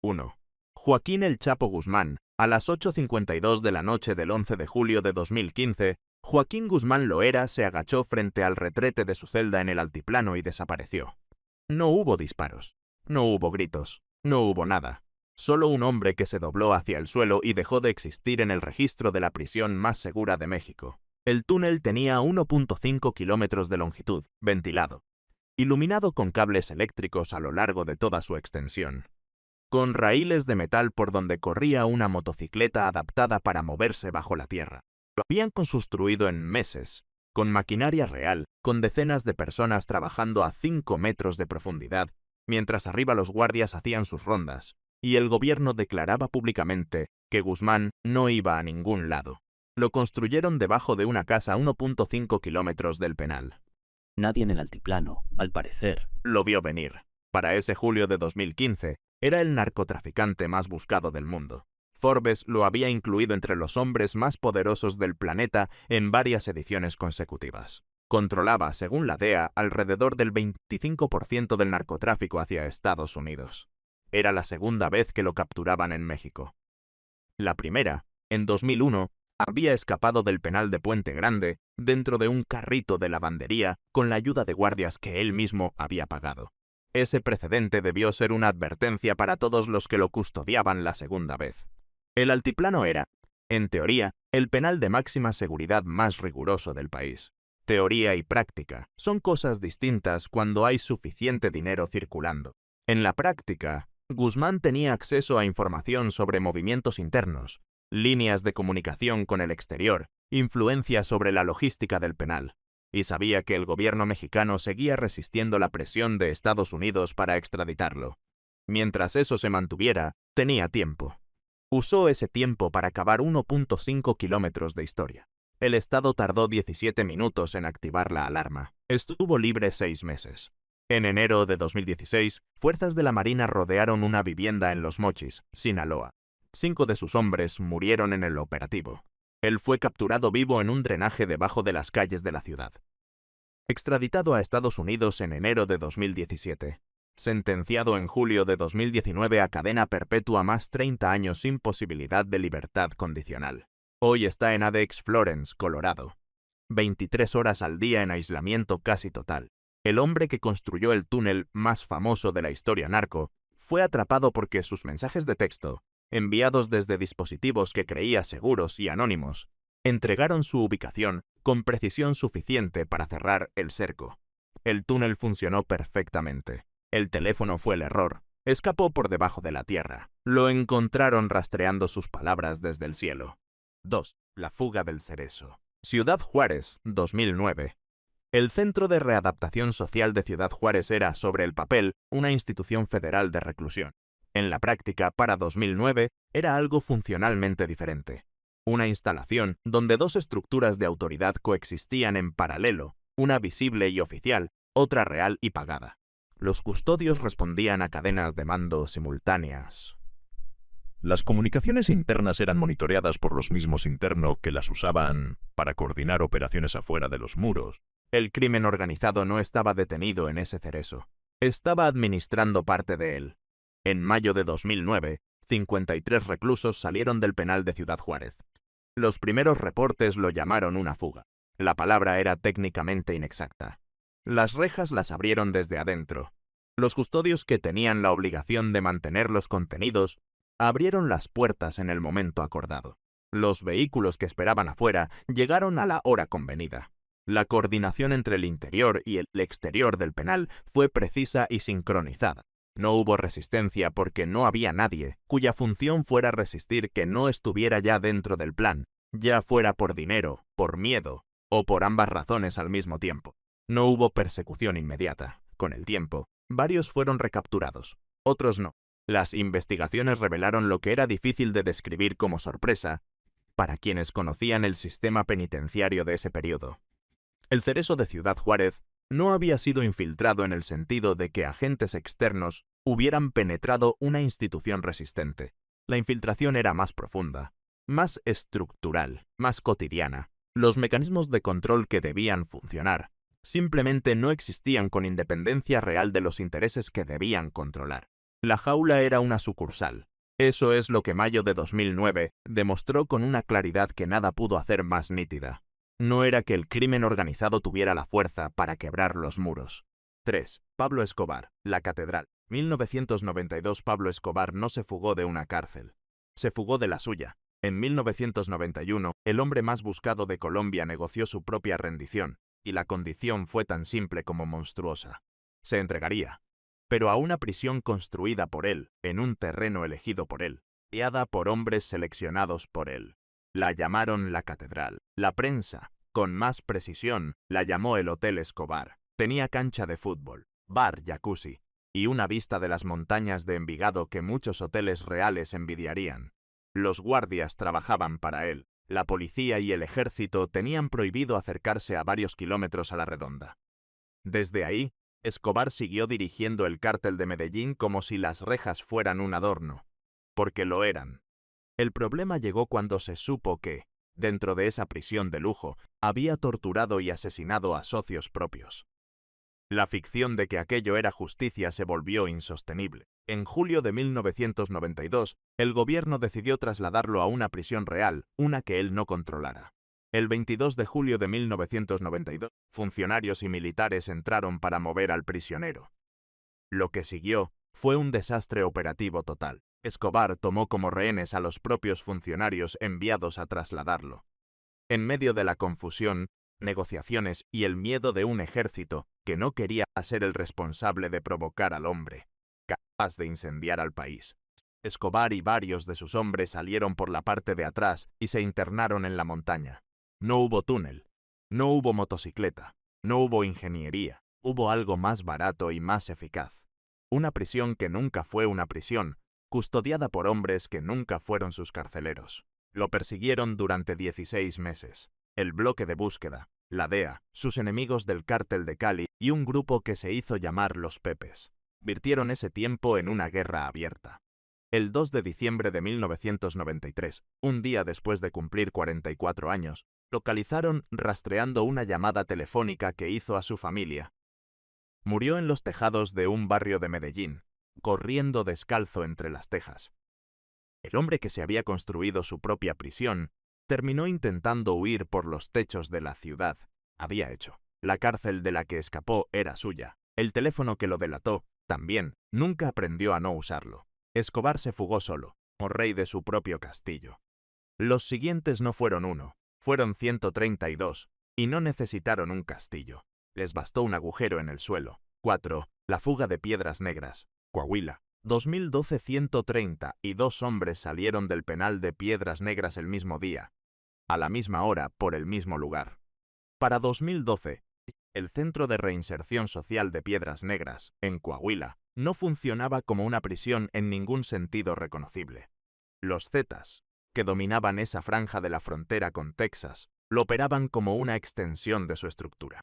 1. Joaquín El Chapo Guzmán. A las 8:52 de la noche del 11 de julio de 2015, Joaquín Guzmán Loera se agachó frente al retrete de su celda en el altiplano y desapareció. No hubo disparos, no hubo gritos, no hubo nada. Solo un hombre que se dobló hacia el suelo y dejó de existir en el registro de la prisión más segura de México. El túnel tenía 1.5 kilómetros de longitud, ventilado, iluminado con cables eléctricos a lo largo de toda su extensión, con raíles de metal por donde corría una motocicleta adaptada para moverse bajo la tierra. Lo habían construido en meses, con maquinaria real, con decenas de personas trabajando a 5 metros de profundidad, mientras arriba los guardias hacían sus rondas, y el gobierno declaraba públicamente que Guzmán no iba a ningún lado. Lo construyeron debajo de una casa a 1.5 kilómetros del penal. Nadie en el altiplano, al parecer, lo vio venir. Para ese julio de 2015, era el narcotraficante más buscado del mundo. Forbes lo había incluido entre los hombres más poderosos del planeta en varias ediciones consecutivas. Controlaba, según la DEA, alrededor del 25% del narcotráfico hacia Estados Unidos. Era la segunda vez que lo capturaban en México. La primera, en 2001, había escapado del penal de Puente Grande dentro de un carrito de lavandería con la ayuda de guardias que él mismo había pagado. Ese precedente debió ser una advertencia para todos los que lo custodiaban la segunda vez. El altiplano era, en teoría, el penal de máxima seguridad más riguroso del país. Teoría y práctica son cosas distintas cuando hay suficiente dinero circulando. En la práctica, Guzmán tenía acceso a información sobre movimientos internos, líneas de comunicación con el exterior, influencia sobre la logística del penal, y sabía que el gobierno mexicano seguía resistiendo la presión de Estados Unidos para extraditarlo. Mientras eso se mantuviera, tenía tiempo. Usó ese tiempo para cavar 1.5 kilómetros de historia. El Estado tardó 17 minutos en activar la alarma. Estuvo libre 6 meses. En enero de 2016, fuerzas de la Marina rodearon una vivienda en Los Mochis, Sinaloa. 5 de sus hombres murieron en el operativo. Él fue capturado vivo en un drenaje debajo de las calles de la ciudad. Extraditado a Estados Unidos en enero de 2017. Sentenciado en julio de 2019 a cadena perpetua más 30 años sin posibilidad de libertad condicional. Hoy está en Adex Florence, Colorado. 23 horas al día en aislamiento casi total. El hombre que construyó el túnel más famoso de la historia narco fue atrapado porque sus mensajes de texto, enviados desde dispositivos que creía seguros y anónimos, entregaron su ubicación con precisión suficiente para cerrar el cerco. El túnel funcionó perfectamente. El teléfono fue el error. Escapó por debajo de la tierra. Lo encontraron rastreando sus palabras desde el cielo. 2. La fuga del Cerezo. Ciudad Juárez, 2009. El Centro de Readaptación Social de Ciudad Juárez era, sobre el papel, una institución federal de reclusión. En la práctica, para 2009, era algo funcionalmente diferente. Una instalación donde 2 estructuras de autoridad coexistían en paralelo, una visible y oficial, otra real y pagada. Los custodios respondían a cadenas de mando simultáneas. Las comunicaciones internas eran monitoreadas por los mismos internos que las usaban para coordinar operaciones afuera de los muros. El crimen organizado no estaba detenido en ese cerezo. Estaba administrando parte de él. En mayo de 2009, 53 reclusos salieron del penal de Ciudad Juárez. Los primeros reportes lo llamaron una fuga. La palabra era técnicamente inexacta. Las rejas las abrieron desde adentro. Los custodios que tenían la obligación de mantenerlos contenidos abrieron las puertas en el momento acordado. Los vehículos que esperaban afuera llegaron a la hora convenida. La coordinación entre el interior y el exterior del penal fue precisa y sincronizada. No hubo resistencia porque no había nadie cuya función fuera resistir que no estuviera ya dentro del plan, ya fuera por dinero, por miedo o por ambas razones al mismo tiempo. No hubo persecución inmediata. Con el tiempo, varios fueron recapturados, otros no. Las investigaciones revelaron lo que era difícil de describir como sorpresa para quienes conocían el sistema penitenciario de ese periodo. El Cerezo de Ciudad Juárez no había sido infiltrado en el sentido de que agentes externos hubieran penetrado una institución resistente. La infiltración era más profunda, más estructural, más cotidiana. Los mecanismos de control que debían funcionar simplemente no existían con independencia real de los intereses que debían controlar. La jaula era una sucursal. Eso es lo que mayo de 2009 demostró con una claridad que nada pudo hacer más nítida. No era que el crimen organizado tuviera la fuerza para quebrar los muros. 3. Pablo Escobar, la catedral. 1992. Pablo Escobar no se fugó de una cárcel. Se fugó de la suya. En 1991, el hombre más buscado de Colombia negoció su propia rendición, y la condición fue tan simple como monstruosa. Se entregaría, pero a una prisión construida por él, en un terreno elegido por él, guiada por hombres seleccionados por él. La llamaron la catedral. La prensa, con más precisión, la llamó el Hotel Escobar. Tenía cancha de fútbol, bar, jacuzzi, y una vista de las montañas de Envigado que muchos hoteles reales envidiarían. Los guardias trabajaban para él. La policía y el ejército tenían prohibido acercarse a varios kilómetros a la redonda. Desde ahí, Escobar siguió dirigiendo el cártel de Medellín como si las rejas fueran un adorno, porque lo eran. El problema llegó cuando se supo que, dentro de esa prisión de lujo, había torturado y asesinado a socios propios. La ficción de que aquello era justicia se volvió insostenible. En julio de 1992, el gobierno decidió trasladarlo a una prisión real, una que él no controlara. El 22 de julio de 1992, funcionarios y militares entraron para mover al prisionero. Lo que siguió fue un desastre operativo total. Escobar tomó como rehenes a los propios funcionarios enviados a trasladarlo. En medio de la confusión, negociaciones y el miedo de un ejército que no quería ser el responsable de provocar al hombre, capaz de incendiar al país, Escobar y varios de sus hombres salieron por la parte de atrás y se internaron en la montaña. No hubo túnel, no hubo motocicleta, no hubo ingeniería, hubo algo más barato y más eficaz. Una prisión que nunca fue una prisión, custodiada por hombres que nunca fueron sus carceleros. Lo persiguieron durante 16 meses. El bloque de búsqueda, la DEA, sus enemigos del cártel de Cali y un grupo que se hizo llamar los Pepes, virtieron ese tiempo en una guerra abierta. El 2 de diciembre de 1993, un día después de cumplir 44 años, localizaron rastreando una llamada telefónica que hizo a su familia. Murió en los tejados de un barrio de Medellín, corriendo descalzo entre las tejas. El hombre que se había construido su propia prisión terminó intentando huir por los techos de la ciudad. Había hecho. La cárcel de la que escapó era suya. El teléfono que lo delató, también, nunca aprendió a no usarlo. Escobar se fugó solo, como rey de su propio castillo. Los siguientes no fueron uno, fueron 132, y no necesitaron un castillo. Les bastó un agujero en el suelo. 4. La fuga de Piedras Negras, Coahuila. 2012. 132 hombres salieron del penal de Piedras Negras el mismo día, a la misma hora, por el mismo lugar. Para 2012, el Centro de Reinserción Social de Piedras Negras, en Coahuila, no funcionaba como una prisión en ningún sentido reconocible. Los Zetas, que dominaban esa franja de la frontera con Texas, lo operaban como una extensión de su estructura.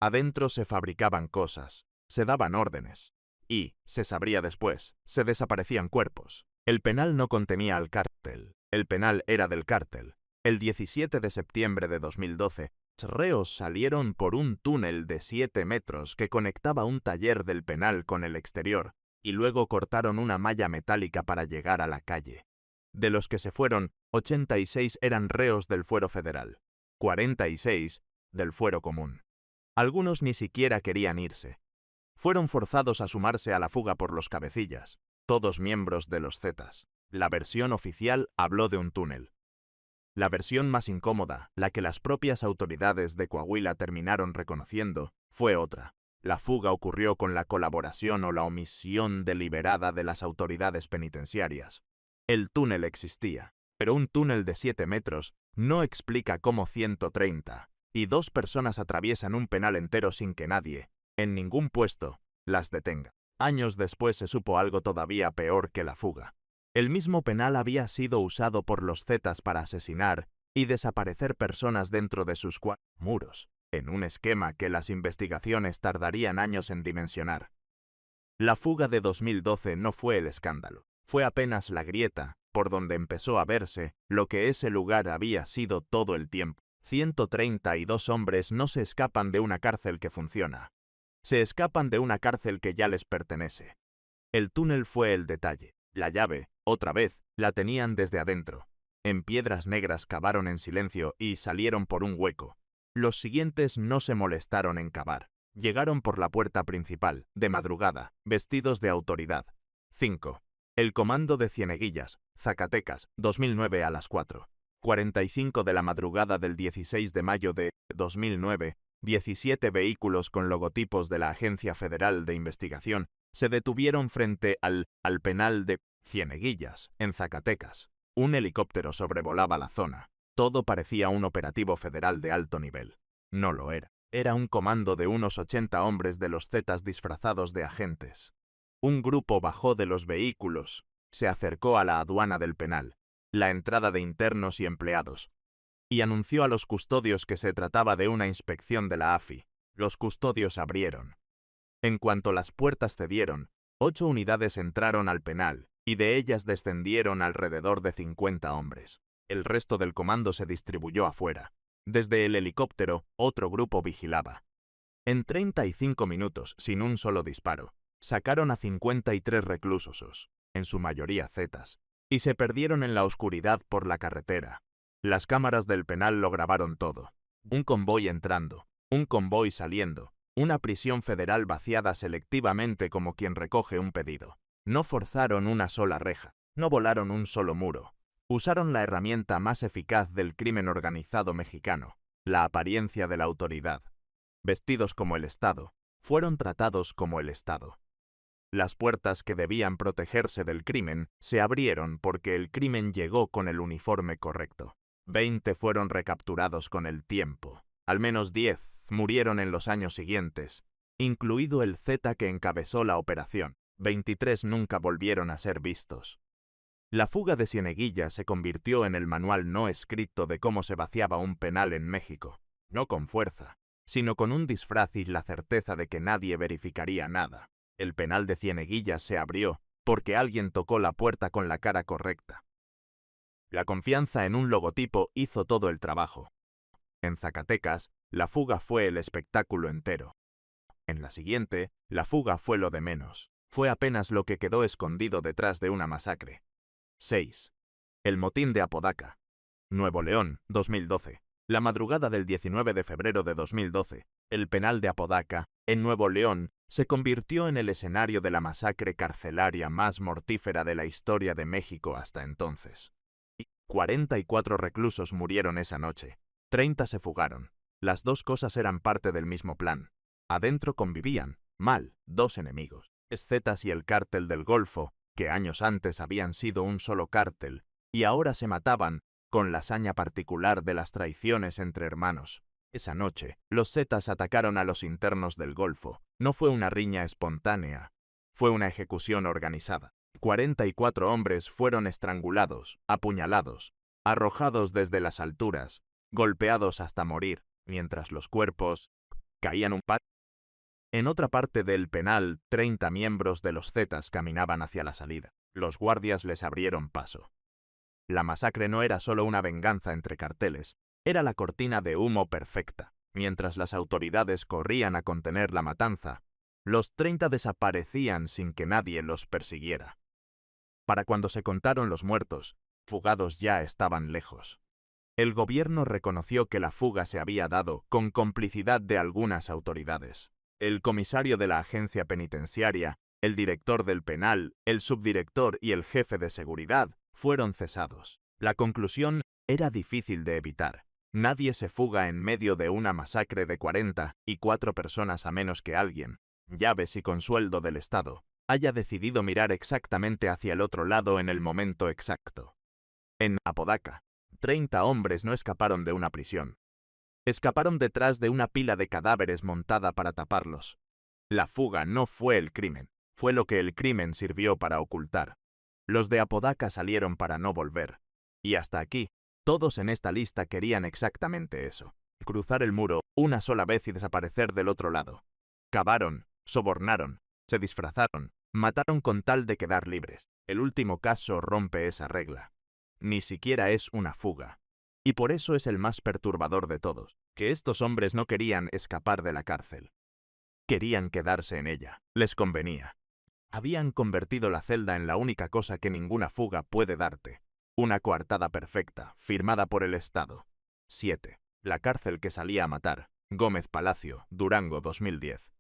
Adentro se fabricaban cosas, se daban órdenes, y, se sabría después, se desaparecían cuerpos. El penal no contenía al cártel, el penal era del cártel. El 17 de septiembre de 2012, los reos salieron por un túnel de 7 metros que conectaba un taller del penal con el exterior, y luego cortaron una malla metálica para llegar a la calle. De los que se fueron, 86 eran reos del fuero federal, 46 del fuero común. Algunos ni siquiera querían irse. Fueron forzados a sumarse a la fuga por los cabecillas, todos miembros de los Zetas. La versión oficial habló de un túnel. La versión más incómoda, la que las propias autoridades de Coahuila terminaron reconociendo, fue otra. La fuga ocurrió con la colaboración o la omisión deliberada de las autoridades penitenciarias. El túnel existía, pero un túnel de 7 metros no explica cómo 132 personas atraviesan un penal entero sin que nadie, en ningún puesto, las detenga. Años después se supo algo todavía peor que la fuga. El mismo penal había sido usado por los Zetas para asesinar y desaparecer personas dentro de sus muros, en un esquema que las investigaciones tardarían años en dimensionar. La fuga de 2012 no fue el escándalo, fue apenas la grieta por donde empezó a verse lo que ese lugar había sido todo el tiempo. 132 hombres no se escapan de una cárcel que funciona. Se escapan de una cárcel que ya les pertenece. El túnel fue el detalle. La llave, otra vez, la tenían desde adentro. En piedras negras cavaron en silencio y salieron por un hueco. Los siguientes no se molestaron en cavar. Llegaron por la puerta principal, de madrugada, vestidos de autoridad. 5. El comando de Cieneguillas, Zacatecas, 2009 a las 4:45 de la madrugada del 16 de mayo de 2009, 17 vehículos con logotipos de la Agencia Federal de Investigación se detuvieron frente al penal de Cieneguillas, en Zacatecas. Un helicóptero sobrevolaba la zona. Todo parecía un operativo federal de alto nivel. No lo era. Era un comando de unos 80 hombres de los Zetas disfrazados de agentes. Un grupo bajó de los vehículos, se acercó a la aduana del penal, la entrada de internos y empleados, y anunció a los custodios que se trataba de una inspección de la AFI. Los custodios abrieron. En cuanto las puertas cedieron, 8 unidades entraron al penal, y de ellas descendieron alrededor de 50 hombres. El resto del comando se distribuyó afuera. Desde el helicóptero, otro grupo vigilaba. En 35 minutos, sin un solo disparo, sacaron a 53 reclusos, en su mayoría zetas, y se perdieron en la oscuridad por la carretera. Las cámaras del penal lo grabaron todo. Un convoy entrando, un convoy saliendo, una prisión federal vaciada selectivamente como quien recoge un pedido. No forzaron una sola reja, no volaron un solo muro. Usaron la herramienta más eficaz del crimen organizado mexicano, la apariencia de la autoridad. Vestidos como el Estado, fueron tratados como el Estado. Las puertas que debían protegerse del crimen se abrieron porque el crimen llegó con el uniforme correcto. 20 fueron recapturados con el tiempo. Al menos 10 murieron en los años siguientes, incluido el Zeta que encabezó la operación. 23 nunca volvieron a ser vistos. La fuga de Cieneguillas se convirtió en el manual no escrito de cómo se vaciaba un penal en México, no con fuerza, sino con un disfraz y la certeza de que nadie verificaría nada. El penal de Cieneguillas se abrió porque alguien tocó la puerta con la cara correcta. La confianza en un logotipo hizo todo el trabajo. En Zacatecas, la fuga fue el espectáculo entero. En la siguiente, la fuga fue lo de menos. Fue apenas lo que quedó escondido detrás de una masacre. 6. El motín de Apodaca. Nuevo León, 2012. La madrugada del 19 de febrero de 2012, el penal de Apodaca, en Nuevo León, se convirtió en el escenario de la masacre carcelaria más mortífera de la historia de México hasta entonces. 44 reclusos murieron esa noche. 30 se fugaron. Las dos cosas eran parte del mismo plan. Adentro convivían, mal, dos enemigos. Zetas y el cártel del Golfo, que años antes habían sido un solo cártel, y ahora se mataban con la saña particular de las traiciones entre hermanos. Esa noche, los Zetas atacaron a los internos del Golfo. No fue una riña espontánea, fue una ejecución organizada. 44 hombres fueron estrangulados, apuñalados, arrojados desde las alturas, golpeados hasta morir, mientras los cuerpos caían un patio. En otra parte del penal, 30 miembros de los Zetas caminaban hacia la salida. Los guardias les abrieron paso. La masacre no era solo una venganza entre carteles, era la cortina de humo perfecta. Mientras las autoridades corrían a contener la matanza, los 30 desaparecían sin que nadie los persiguiera. Para cuando se contaron los muertos, fugados ya estaban lejos. El gobierno reconoció que la fuga se había dado con complicidad de algunas autoridades. El comisario de la agencia penitenciaria, el director del penal, el subdirector y el jefe de seguridad fueron cesados. La conclusión era difícil de evitar. Nadie se fuga en medio de una masacre de 44 personas a menos que alguien, llaves y con sueldo del Estado, haya decidido mirar exactamente hacia el otro lado en el momento exacto. En Apodaca, 30 hombres no escaparon de una prisión. Escaparon detrás de una pila de cadáveres montada para taparlos. La fuga no fue el crimen, fue lo que el crimen sirvió para ocultar. Los de Apodaca salieron para no volver. Y hasta aquí, todos en esta lista querían exactamente eso: cruzar el muro una sola vez y desaparecer del otro lado. Cavaron, sobornaron, se disfrazaron, mataron con tal de quedar libres. El último caso rompe esa regla. Ni siquiera es una fuga. Y por eso es el más perturbador de todos, que estos hombres no querían escapar de la cárcel. Querían quedarse en ella. Les convenía. Habían convertido la celda en la única cosa que ninguna fuga puede darte. Una coartada perfecta, firmada por el Estado. 7. La cárcel que salía a matar. Gómez Palacio, Durango, 2010.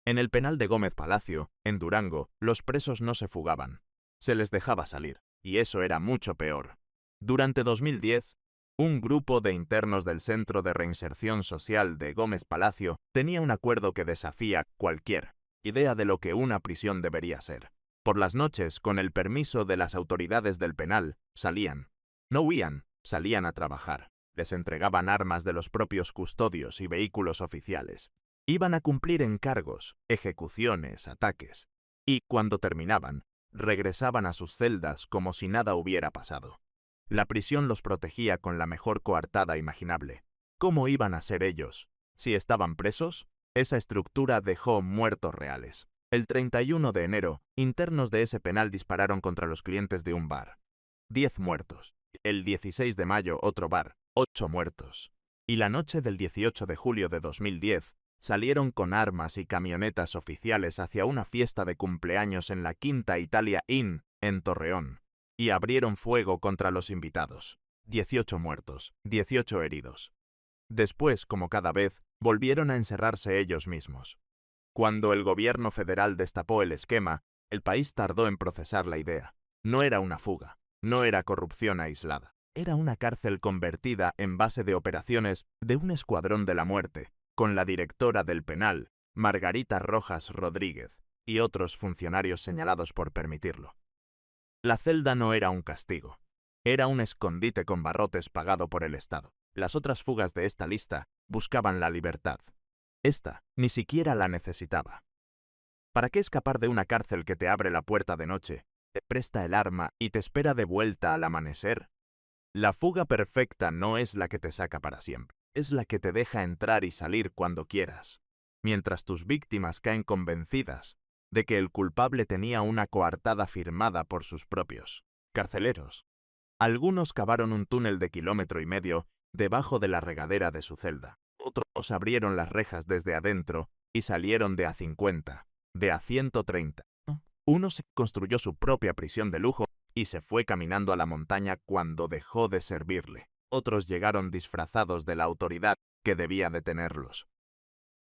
En el penal de Gómez Palacio, en Durango, los presos no se fugaban. Se les dejaba salir, y eso era mucho peor. Durante 2010, un grupo de internos del Centro de Reinserción Social de Gómez Palacio tenía un acuerdo que desafía cualquier idea de lo que una prisión debería ser. Por las noches, con el permiso de las autoridades del penal, salían. No huían, salían a trabajar. Les entregaban armas de los propios custodios y vehículos oficiales. Iban a cumplir encargos, ejecuciones, ataques. Y, cuando terminaban, regresaban a sus celdas como si nada hubiera pasado. La prisión los protegía con la mejor coartada imaginable. ¿Cómo iban a ser ellos? Si estaban presos, esa estructura dejó muertos reales. El 31 de enero, internos de ese penal dispararon contra los clientes de un bar. 10 muertos. El 16 de mayo, otro bar. 8 muertos. Y la noche del 18 de julio de 2010, salieron con armas y camionetas oficiales hacia una fiesta de cumpleaños en la Quinta Italia Inn, en Torreón, y abrieron fuego contra los invitados. 18 muertos, 18 heridos. Después, como cada vez, volvieron a encerrarse ellos mismos. Cuando el gobierno federal destapó el esquema, el país tardó en procesar la idea. No era una fuga, no era corrupción aislada. Era una cárcel convertida en base de operaciones de un escuadrón de la muerte, con la directora del penal, Margarita Rojas Rodríguez, y otros funcionarios señalados por permitirlo. La celda no era un castigo. Era un escondite con barrotes pagado por el Estado. Las otras fugas de esta lista buscaban la libertad. Esta ni siquiera la necesitaba. ¿Para qué escapar de una cárcel que te abre la puerta de noche, te presta el arma y te espera de vuelta al amanecer? La fuga perfecta no es la que te saca para siempre, es la que te deja entrar y salir cuando quieras, mientras tus víctimas caen convencidas de que el culpable tenía una coartada firmada por sus propios carceleros. Algunos cavaron un túnel de 1,5 kilómetros debajo de la regadera de su celda. Otros abrieron las rejas desde adentro y salieron de a 50, de a 130. Uno se construyó su propia prisión de lujo y se fue caminando a la montaña cuando dejó de servirle. Otros llegaron disfrazados de la autoridad que debía detenerlos.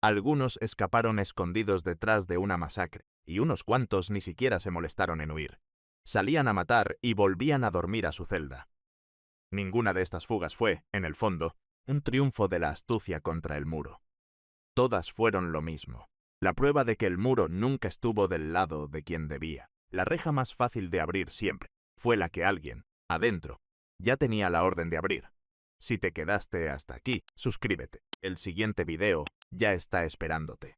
Algunos escaparon escondidos detrás de una masacre, y unos cuantos ni siquiera se molestaron en huir. Salían a matar y volvían a dormir a su celda. Ninguna de estas fugas fue, en el fondo, un triunfo de la astucia contra el muro. Todas fueron lo mismo. La prueba de que el muro nunca estuvo del lado de quien debía. La reja más fácil de abrir siempre fue la que alguien, adentro, ya tenía la orden de abrir. Si te quedaste hasta aquí, suscríbete. El siguiente video ya está esperándote.